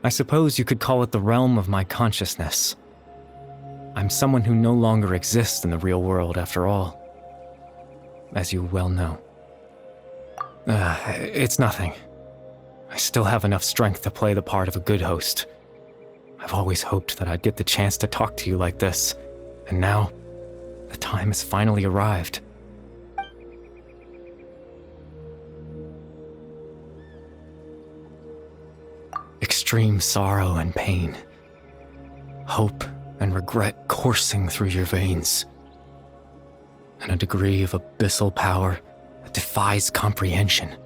I suppose you could call it the realm of my consciousness. I'm someone who no longer exists in the real world after all, as you well know. It's nothing. I still have enough strength to play the part of a good host. I've always hoped that I'd get the chance to talk to you like this, and now, the time has finally arrived. Extreme sorrow and pain, hope and regret coursing through your veins, and a degree of abyssal power that defies comprehension.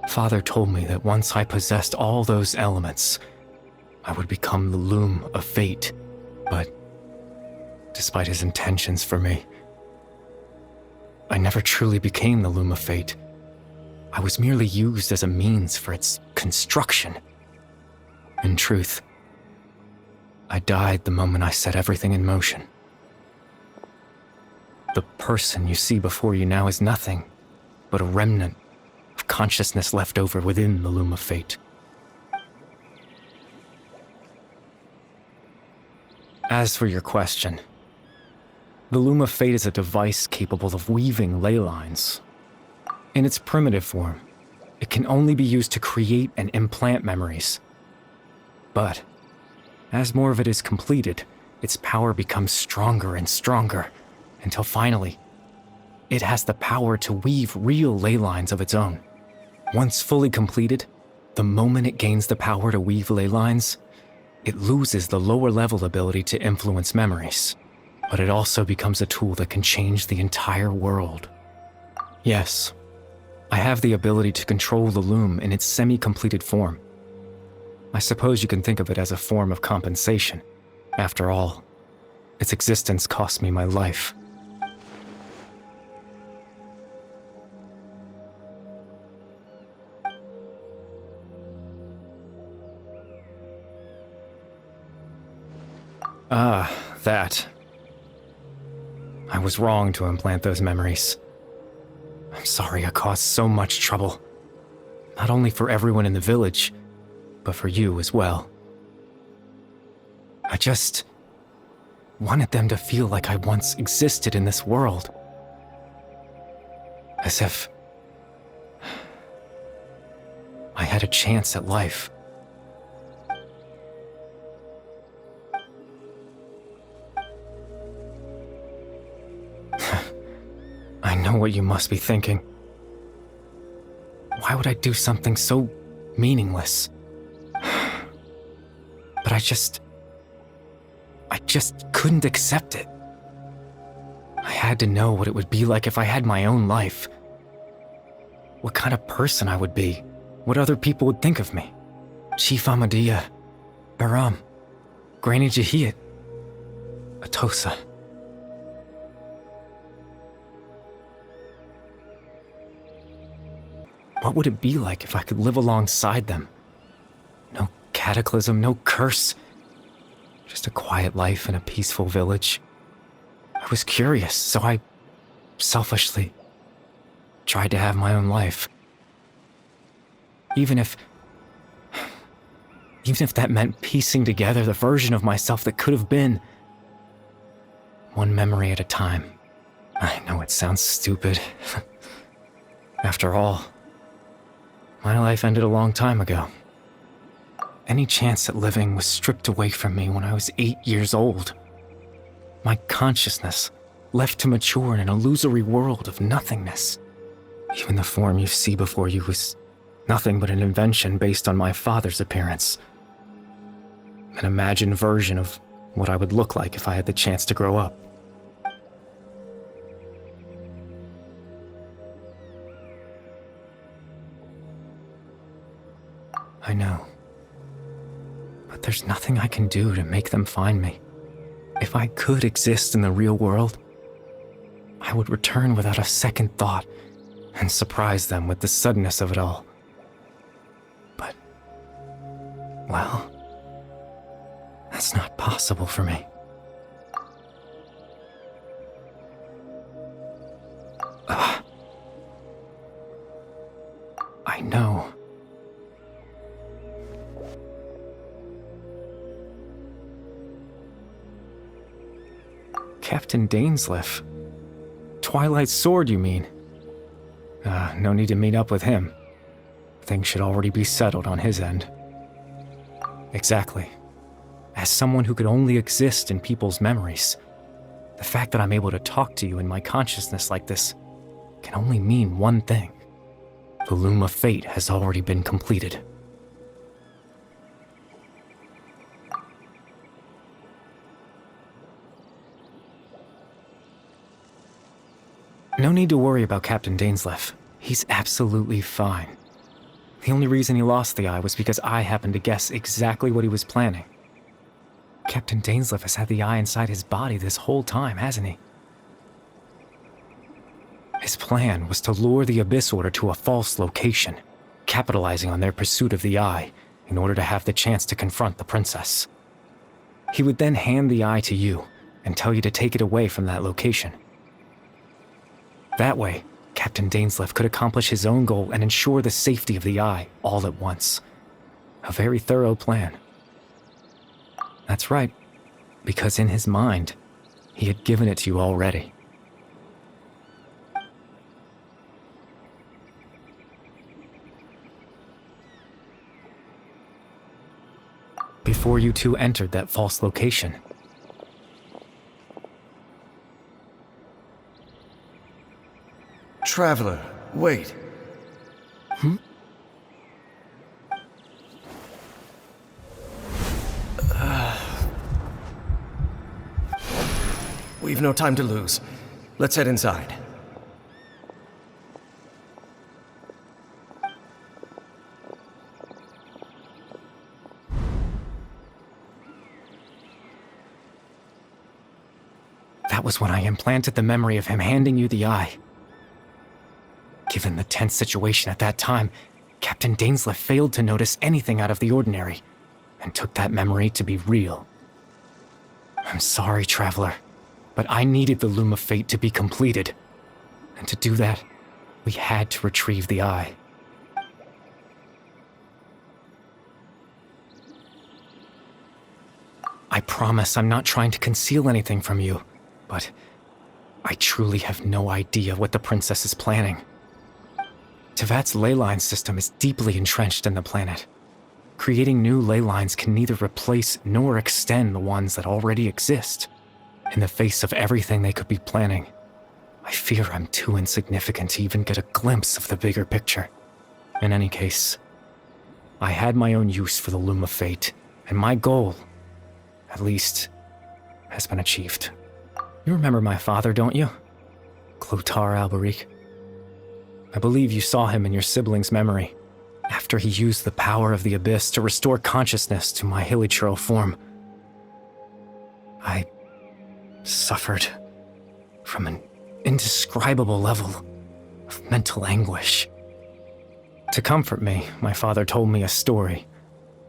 Father told me that once I possessed all those elements, I would become the loom of fate, but despite his intentions for me, I never truly became the loom of fate. I was merely used as a means for its construction. In truth, I died the moment I set everything in motion. The person you see before you now is nothing but a remnant of consciousness left over within the loom of fate. As for your question, the loom of fate is a device capable of weaving ley lines. In its primitive form, it can only be used to create and implant memories. But as more of it is completed, its power becomes stronger and stronger, until finally, it has the power to weave real ley lines of its own. Once fully completed, the moment it gains the power to weave ley lines, it loses the lower-level ability to influence memories, but it also becomes a tool that can change the entire world. Yes, I have the ability to control the loom in its semi-completed form. I suppose you can think of it as a form of compensation. After all, its existence cost me my life. That. I was wrong to implant those memories. I'm sorry I caused so much trouble. Not only for everyone in the village, but for you as well. I just wanted them to feel like I once existed in this world. As if I had a chance at life. I know what you must be thinking. Why would I do something so meaningless? But I just couldn't accept it. I had to know what it would be like if I had my own life. What kind of person I would be, what other people would think of me. Chief Ahmadiyya, Baram, Granny Jahiyat, Atosa. What would it be like if I could live alongside them? No cataclysm, no curse. Just a quiet life in a peaceful village. I was curious, so I selfishly tried to have my own life. Even if that meant piecing together the version of myself that could have been. One memory at a time. I know it sounds stupid. After all, my life ended a long time ago. Any chance at living was stripped away from me when I was 8 years old. My consciousness left to mature in an illusory world of nothingness. Even the form you see before you was nothing but an invention based on my father's appearance. An imagined version of what I would look like if I had the chance to grow up. I know. But there's nothing I can do to make them find me. If I could exist in the real world, I would return without a second thought and surprise them with the suddenness of it all. But, well, that's not possible for me. I know. Captain Dainsleif. Twilight's sword, you mean? No need to meet up with him. Things should already be settled on his end. Exactly. As someone who could only exist in people's memories, the fact that I'm able to talk to you in my consciousness like this can only mean one thing. The Loom of Fate has already been completed. No need to worry about Captain Dainsleif. He's absolutely fine. The only reason he lost the eye was because I happened to guess exactly what he was planning. Captain Dainsleif has had the eye inside his body this whole time, hasn't he? His plan was to lure the Abyss Order to a false location, capitalizing on their pursuit of the eye in order to have the chance to confront the princess. He would then hand the eye to you and tell you to take it away from that location. That way, Captain Dainsleif could accomplish his own goal and ensure the safety of the eye all at once. A very thorough plan. That's right, because in his mind, he had given it to you already. Before you two entered that false location. Traveler, wait. We've no time to lose. Let's head inside. That was when I implanted the memory of him handing you the eye. Given the tense situation at that time, Captain Dainsleif failed to notice anything out of the ordinary, and took that memory to be real. I'm sorry, Traveler, but I needed the Loom of Fate to be completed. And to do that, we had to retrieve the eye. I promise I'm not trying to conceal anything from you, but I truly have no idea what the princess is planning. Tevat's ley line system is deeply entrenched in the planet. Creating new ley lines can neither replace nor extend the ones that already exist. In the face of everything they could be planning, I fear I'm too insignificant to even get a glimpse of the bigger picture. In any case, I had my own use for the Loom of Fate, and my goal, at least, has been achieved. You remember my father, don't you? Clotar Alberic. I believe you saw him in your sibling's memory, after he used the power of the Abyss to restore consciousness to my hilichurl form. I suffered from an indescribable level of mental anguish. To comfort me, my father told me a story,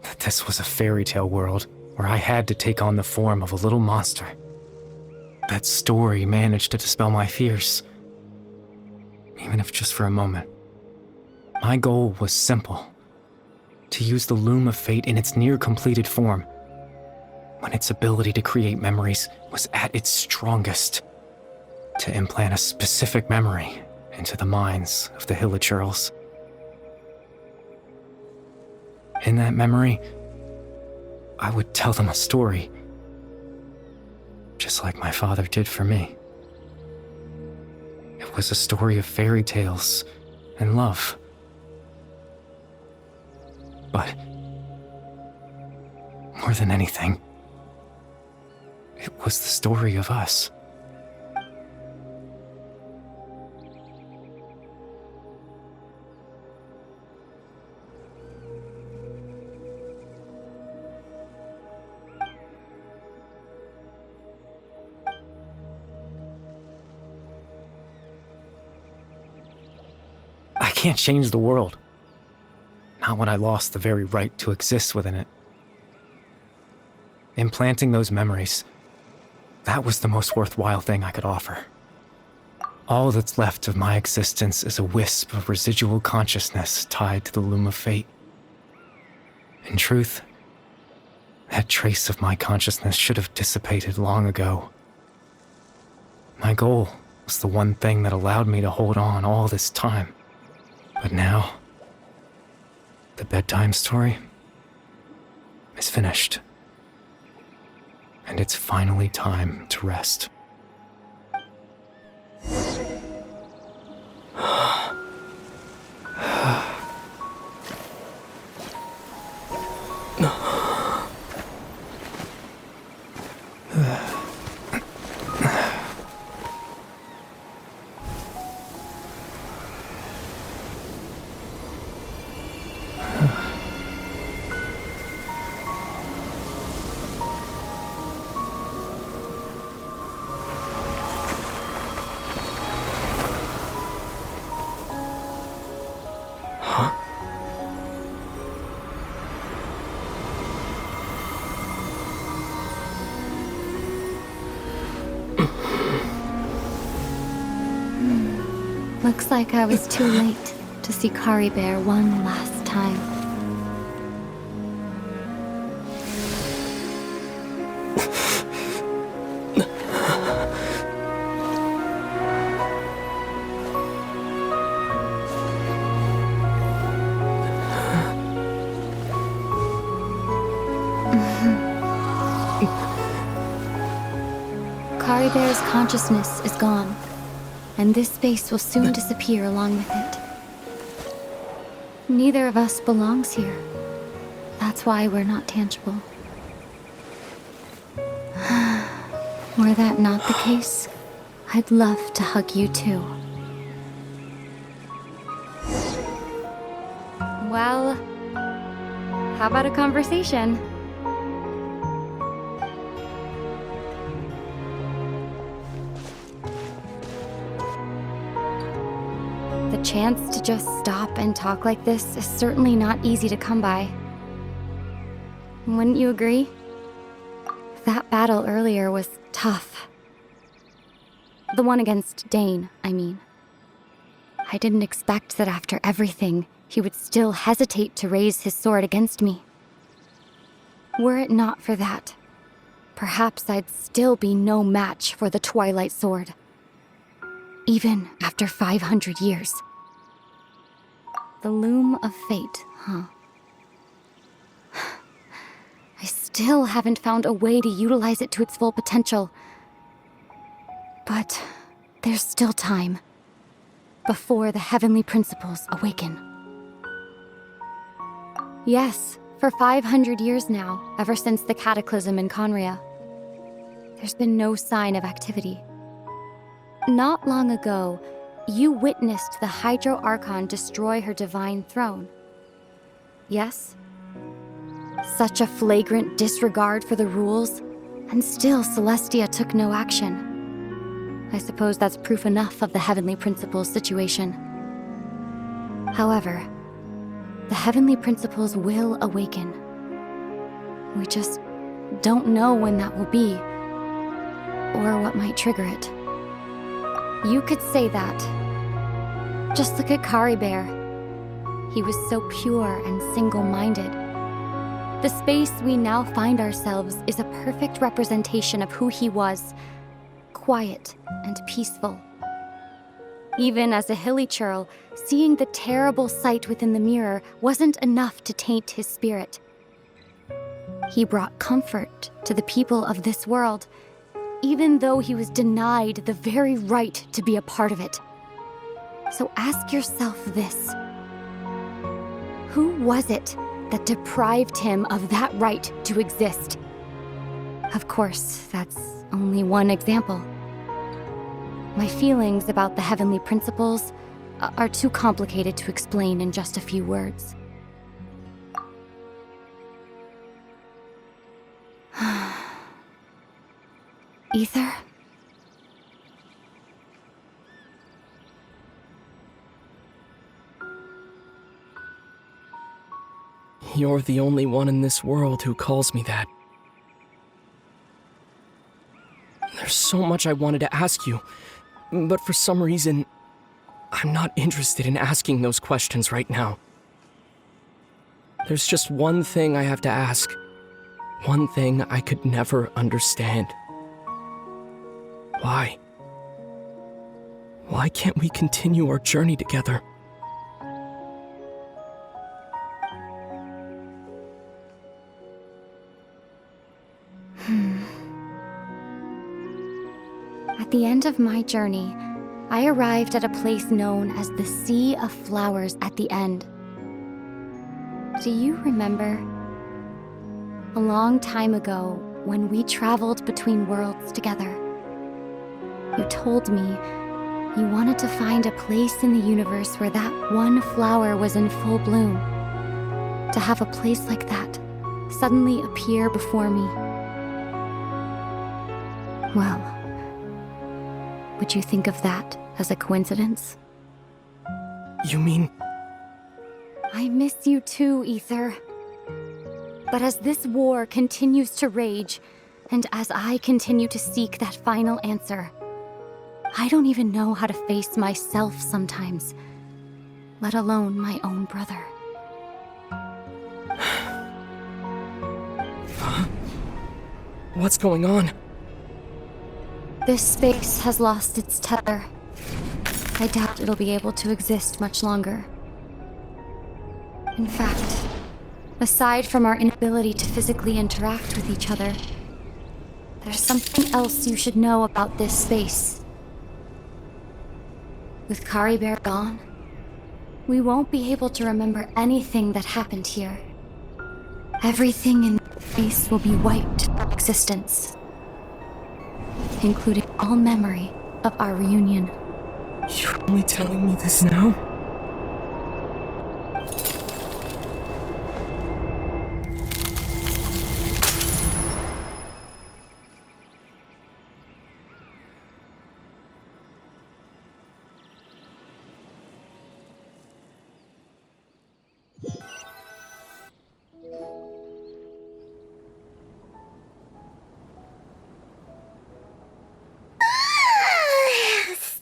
that this was a fairy tale world where I had to take on the form of a little monster. That story managed to dispel my fears, even if just for a moment. My goal was simple: to use the Loom of Fate in its near-completed form, when its ability to create memories was at its strongest, to implant a specific memory into the minds of the hilichurls. In that memory, I would tell them a story, just like my father did for me. It was a story of fairy tales and love. But more than anything, it was the story of us. I can't change the world. Not when I lost the very right to exist within it. Implanting those memories, that was the most worthwhile thing I could offer. All that's left of my existence is a wisp of residual consciousness tied to the Loom of Fate. In truth, that trace of my consciousness should have dissipated long ago. My goal was the one thing that allowed me to hold on all this time. But now, the bedtime story is finished. And it's finally time to rest. Looks like I was too late to see Kari Bear one last time. Kari Bear's consciousness is gone, and this space will soon disappear along with it. Neither of us belongs here. That's why we're not tangible. Were that not the case, I'd love to hug you too. Well, how about a conversation? The chance to just stop and talk like this is certainly not easy to come by. Wouldn't you agree? That battle earlier was tough. The one against Dane, I mean. I didn't expect that after everything, he would still hesitate to raise his sword against me. Were it not for that, perhaps I'd still be no match for the Twilight Sword. Even after 500 years. The loom of fate, huh? I still haven't found a way to utilize it to its full potential. But there's still time. Before the heavenly principles awaken. Yes, for 500 years now, ever since the cataclysm in Conria, there's been no sign of activity. Not long ago, you witnessed the Hydro Archon destroy her divine throne. Yes? Such a flagrant disregard for the rules, and still Celestia took no action. I suppose that's proof enough of the Heavenly Principles situation. However, the Heavenly Principles will awaken. We just don't know when that will be, or what might trigger it. You could say that. Just look at Kari Bear. He was so pure and single-minded. The space we now find ourselves is a perfect representation of who he was. Quiet and peaceful. Even as a hilly churl, seeing the terrible sight within the mirror wasn't enough to taint his spirit. He brought comfort to the people of this world, even though he was denied the very right to be a part of it. So ask yourself this. Who was it that deprived him of that right to exist? Of course, that's only one example. My feelings about the Heavenly Principles are too complicated to explain in just a few words. Ether? You're the only one in this world who calls me that. There's so much I wanted to ask you, but for some reason, I'm not interested in asking those questions right now. There's just one thing I have to ask. One thing I could never understand. Why? Why can't we continue our journey together? At the end of my journey, I arrived at a place known as the Sea of Flowers at the end. Do you remember? A long time ago, when we traveled between worlds together, you told me you wanted to find a place in the universe where that one flower was in full bloom. To have a place like that suddenly appear before me. Well, would you think of that as a coincidence? You mean... I miss you too, Ether. But as this war continues to rage, and as I continue to seek that final answer, I don't even know how to face myself sometimes, let alone my own brother. What's going on? This space has lost its tether. I doubt it'll be able to exist much longer. In fact, aside from our inability to physically interact with each other, there's something else you should know about this space. With Kari Bear gone, we won't be able to remember anything that happened here. Everything in this space will be wiped from existence, including all memory of our reunion. You're only telling me this now?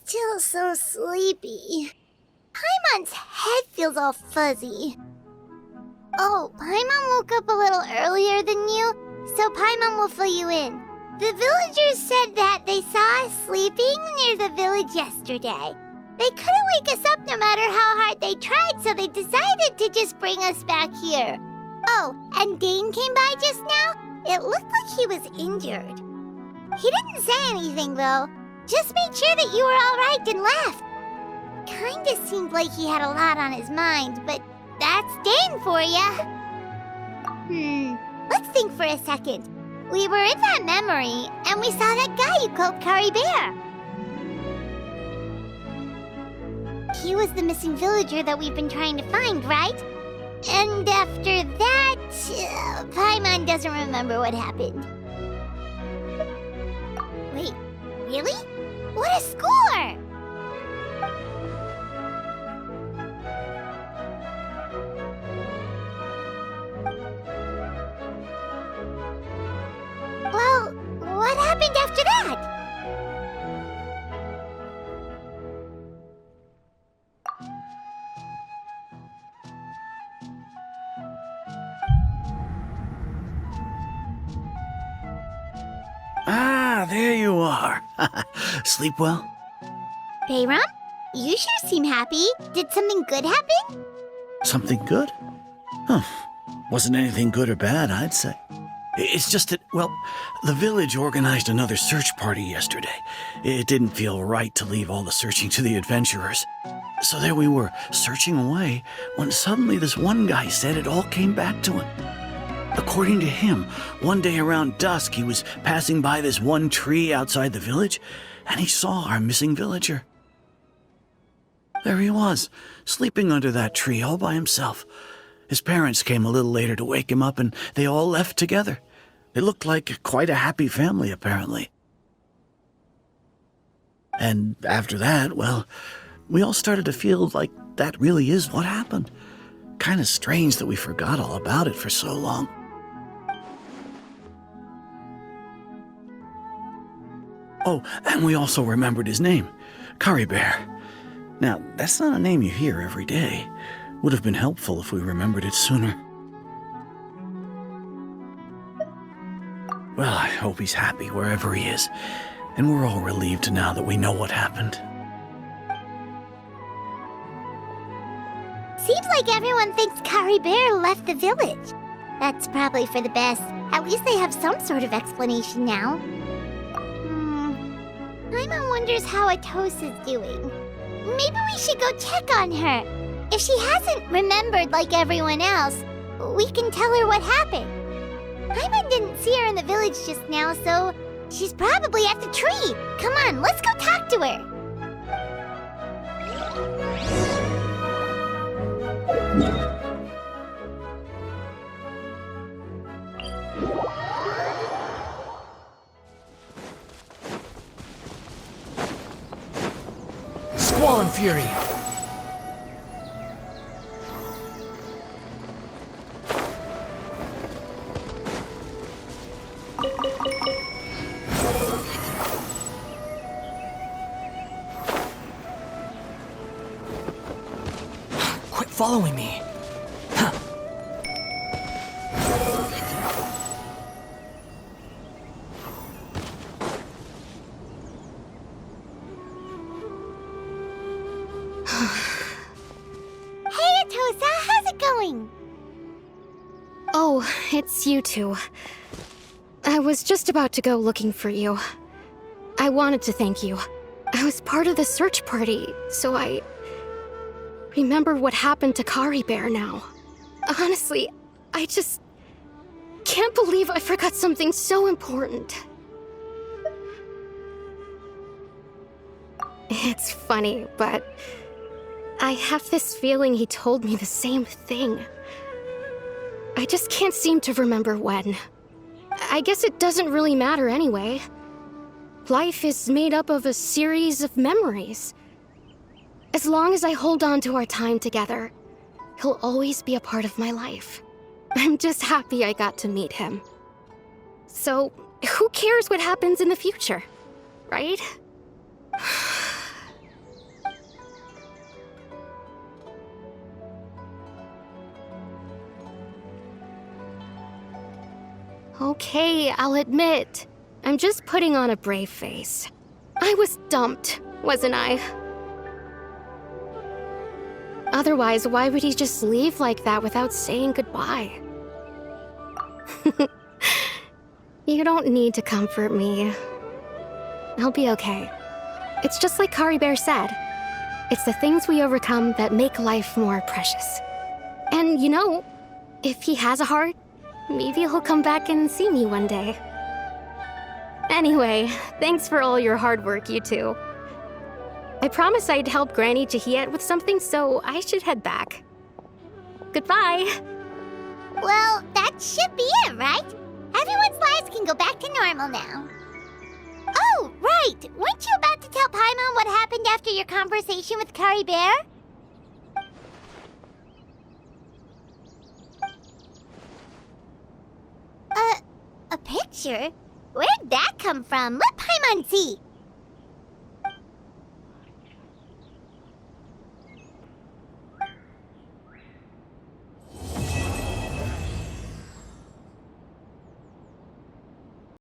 Still so sleepy. Paimon's head feels all fuzzy. Oh, Paimon woke up a little earlier than you, so Paimon will fill you in. The villagers said that they saw us sleeping near the village yesterday. They couldn't wake us up no matter how hard they tried, so they decided to just bring us back here. Oh, and Dane came by just now. It looked like he was injured. He didn't say anything, though. Just made sure that you were all right and left. Kinda seemed like he had a lot on his mind, but that's Dane for ya. Let's think for a second. We were in that memory, and we saw that guy you called Kari Bear. He was the missing villager that we've been trying to find, right? And after that, Paimon doesn't remember what happened. Wait, really? What a score! Well, what happened after that? Ah, there you are. Sleep well? Bayram? You sure seem happy. Did something good happen? Something good? Huh. Wasn't anything good or bad, I'd say. It's just that, well, the village organized another search party yesterday. It didn't feel right to leave all the searching to the adventurers. So there we were, searching away, when suddenly this one guy said it all came back to him. According to him, one day around dusk, he was passing by this one tree outside the village, and he saw our missing villager. There he was, sleeping under that tree all by himself. His parents came a little later to wake him up, and they all left together. It looked like quite a happy family, apparently. And after that, well, we all started to feel like that really is what happened. Kind of strange that we forgot all about it for so long. Oh, and we also remembered his name, Kari Bear. Now, that's not a name you hear every day. Would have been helpful if we remembered it sooner. Well, I hope he's happy wherever he is, and we're all relieved now that we know what happened. like everyone thinks Kari Bear left the village. That's probably for the best. At least they have some sort of explanation now. Paimon wonders how Atosa's doing. Maybe we should go check on her. If she hasn't remembered like everyone else, we can tell her what happened. Paimon didn't see her in the village just now, so she's probably at the tree. Come on, let's go talk to her. Squall Fury! Quit following me. Hey, Atosa, how's it going? Oh, it's you two. I was just about to go looking for you. I wanted to thank you. I was part of the search party, so I remember what happened to Kari Bear now. Honestly, I just can't believe I forgot something so important. It's funny, but I have this feeling he told me the same thing. I just can't seem to remember when. I guess it doesn't really matter anyway. Life is made up of a series of memories. As long as I hold on to our time together, he'll always be a part of my life. I'm just happy I got to meet him. So, who cares what happens in the future, right? Okay, I'll admit. I'm just putting on a brave face. I was dumped, wasn't I? Otherwise, why would he just leave like that without saying goodbye? You don't need to comfort me. I'll be okay. It's just like Kari Bear said. It's the things we overcome that make life more precious. And you know, if he has a heart, maybe he'll come back and see me one day. Anyway, thanks for all your hard work, you two. I promised I'd help Granny Jahiet with something, so I should head back. Goodbye! Well, that should be it, right? Everyone's lives can go back to normal now. Oh, right! Weren't you about to tell Paimon what happened after your conversation with Kari Bear? A picture? Where'd that come from? Let Paimon see.